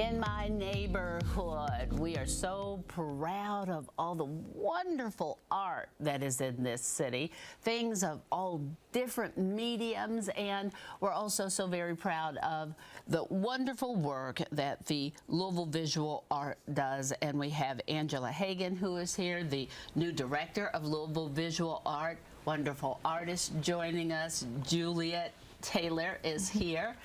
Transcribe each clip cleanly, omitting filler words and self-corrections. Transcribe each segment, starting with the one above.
in my neighborhood. We are so proud of all the wonderful art that is in this city, things of all different mediums, and we're also so very proud of the wonderful work that the Louisville Visual Art does. And we have Angela Hagan, who is here, the new director of Louisville Visual Art, wonderful artist joining us. Juliet Taylor is here.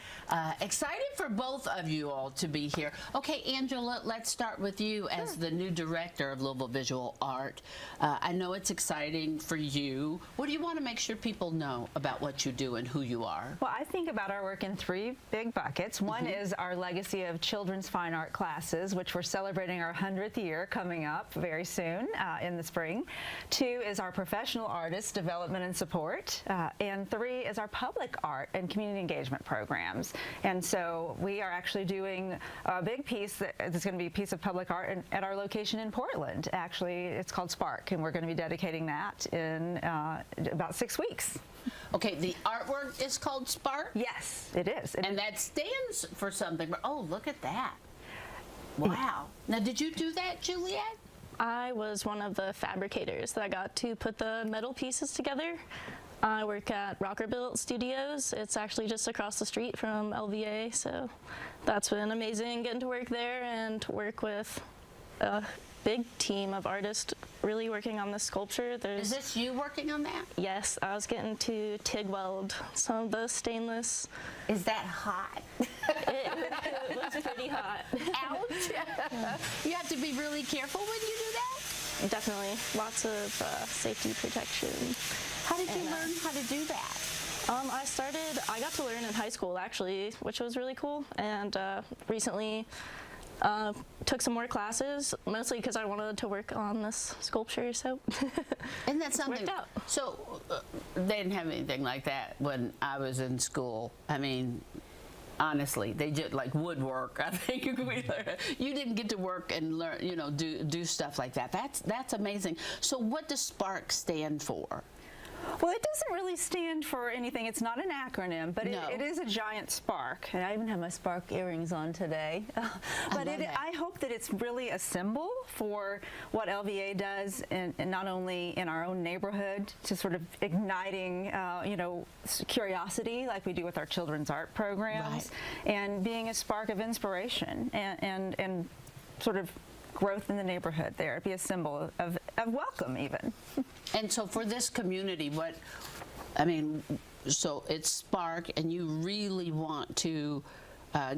Excited for both of you all to be here. Okay, Angela, let's start with you as the new director of Louisville Visual Art. I know it's exciting for you. What do you want to make sure people know about what you do and who you are? Well, I think about our work in three big buckets. One is our legacy of children's fine art classes, which we're celebrating our 100th year coming up very soon in the spring. 2 is our professional artist development and support. And 3 is our public art and community engagement programs. And so we are actually doing a big piece that's going to be a piece of public art at our location in Portland. Actually, it's called Spark, and we're going to be dedicating that in about 6 weeks. Okay, the artwork is called Spark? Yes, it is. And that stands for something. Oh, look at that. Wow. Now, did you do that, Juliet? I was one of the fabricators that got to put the metal pieces together. I work at Rockerbilt Studios. It's actually just across the street from LVA, so that's been amazing getting to work there and work with a big team of artists really working on this sculpture. Is this you working on that? Yes, I was getting to TIG weld some of the stainless. Is that hot? It was pretty hot. Ouch! You have to be really careful when you do that? Definitely. Lots of safety protection. How did you learn how to do that? I got to learn in high school, actually, which was really cool. And recently took some more classes, mostly because I wanted to work on this sculpture, so Isn't that something? Worked out. So they didn't have anything like that when I was in school. I mean, honestly, they did like woodwork. I think you didn't get to work and learn, you know, do stuff like that. That's amazing. So what does Spark stand for? Well, it doesn't really stand for anything. It's not an acronym, but No. it is a giant spark. And I even have my spark earrings on today. But I hope that it's really a symbol for what LVA does, and not only in our own neighborhood, to sort of igniting, you know, curiosity like we do with our children's art programs, and being a spark of inspiration and sort of growth in the neighborhood there. Be a symbol of welcome even. And so for this community, so it's Spark, and you really want to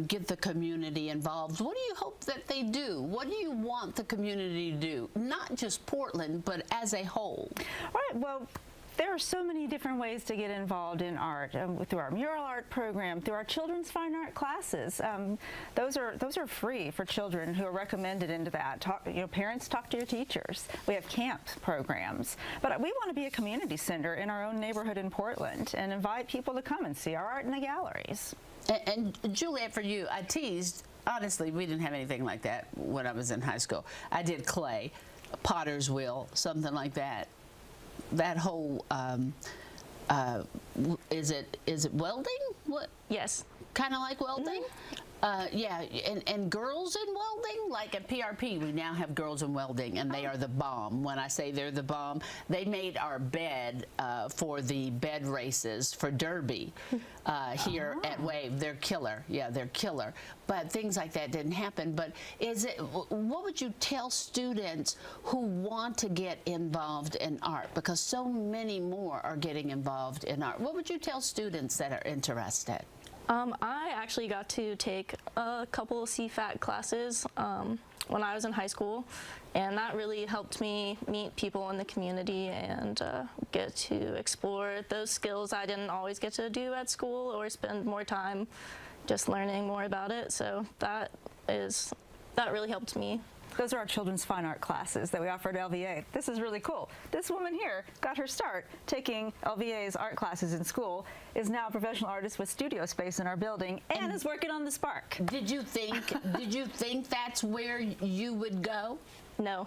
get the community involved. What do you hope that they do? What do you want the community to do? Not just Portland, but as a whole. All right, well, there are so many different ways to get involved in art, through our mural art program, through our children's fine art classes. Those are free for children who are recommended into that. Parents, talk to your teachers. We have camp programs, but we want to be a community center in our own neighborhood in Portland and invite people to come and see our art in the galleries. And Juliet, for you, I teased. Honestly, we didn't have anything like that when I was in high school. I did clay, potter's wheel, something like that. That whole, is it welding? What? Yes. Kind of like welding? Yeah, and girls in welding, like at PRP, we now have girls in welding, and they are the bomb. When I say they're the bomb, they made our bed for the bed races for Derby here at Wave. They're killer. Yeah, they're killer. But things like that didn't happen. But what would you tell students who want to get involved in art? Because so many more are getting involved in art. What would you tell students that are interested? I actually got to take a couple of CFAT classes when I was in high school, and that really helped me meet people in the community and get to explore those skills I didn't always get to do at school or spend more time just learning more about it. So that really helped me. Those are our children's fine art classes that we offer at LVA. This is really cool. This woman here got her start taking LVA's art classes in school, is now a professional artist with studio space in our building, and is working on the Spark. Did you think that's where you would go? No.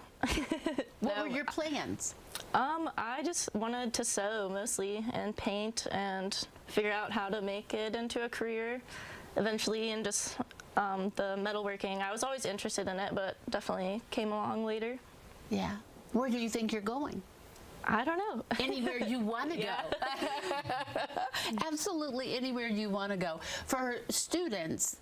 What were your plans? I just wanted to sew mostly and paint and figure out how to make it into a career eventually, and just the metalworking. I was always interested in it, but definitely came along later. Yeah. Where do you think you're going? I don't know. Anywhere you want to go. Absolutely anywhere you want to go. For students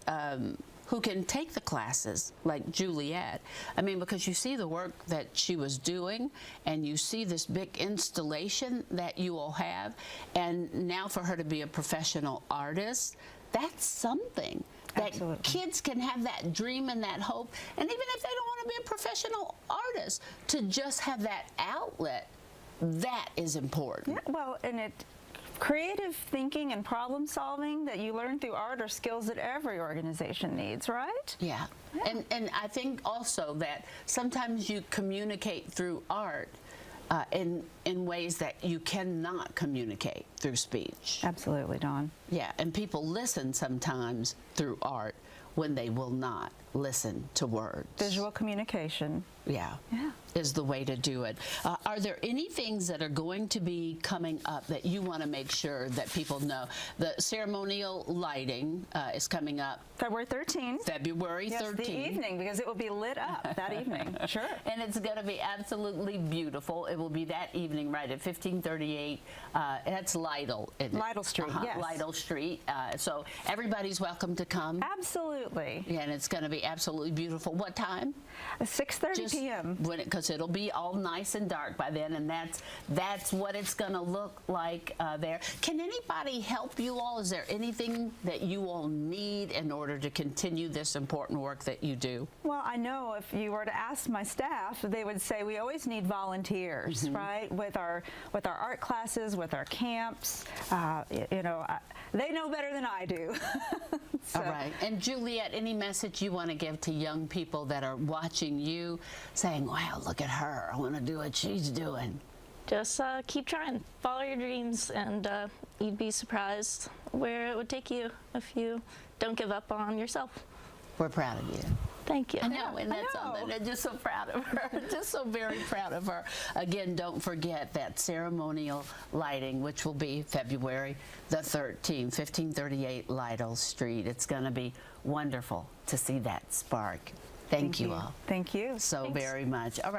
who can take the classes, like Juliet, I mean, because you see the work that she was doing, and you see this big installation that you all have, and now for her to be a professional artist, that's something. That Absolutely. kids can have that dream and that hope, and even if they don't want to be a professional artist, to just have that outlet, that is important. Yeah, well, and creative thinking and problem solving that you learn through art are skills that every organization needs, right? Yeah. And I think also that sometimes you communicate through art in ways that you cannot communicate through speech. Absolutely, Dawn. Yeah, and people listen sometimes through art when they will not listen to words. Visual communication. Yeah, is the way to do it. Are there any things that are going to be coming up that you want to make sure that people know? The ceremonial lighting is coming up February 13th. February 13th. Yes, the evening, because it will be lit up that evening. Sure. And it's going to be absolutely beautiful. It will be that evening right at 1538. That's Lytle, isn't it? Lytle Street, yes. Lytle Street. So everybody's welcome to come. Absolutely. Yeah, and it's going to be absolutely beautiful. What time? 6:30 p.m. Because it'll be all nice and dark by then, and that's what it's going to look like there. Can anybody help you all? Is there anything that you all need in order to continue this important work that you do? Well, I know if you were to ask my staff, they would say we always need volunteers, right? With our art classes, with our camps. You know, they know better than I do. So. All right. And Juliet, any message you want to give to young people that are watching you, saying, "Wow, look at her! I want to do what she's doing." Just keep trying, follow your dreams, and you'd be surprised where it would take you if you don't give up on yourself. We're proud of you. Thank you. I know, and that's something. I'm just so proud of her. Just so very proud of her. Again, don't forget that ceremonial lighting, which will be February the 13th, 1538 Lytle Street. It's going to be wonderful to see that spark. Thank you all. Thank you. So Thanks. very much. All right.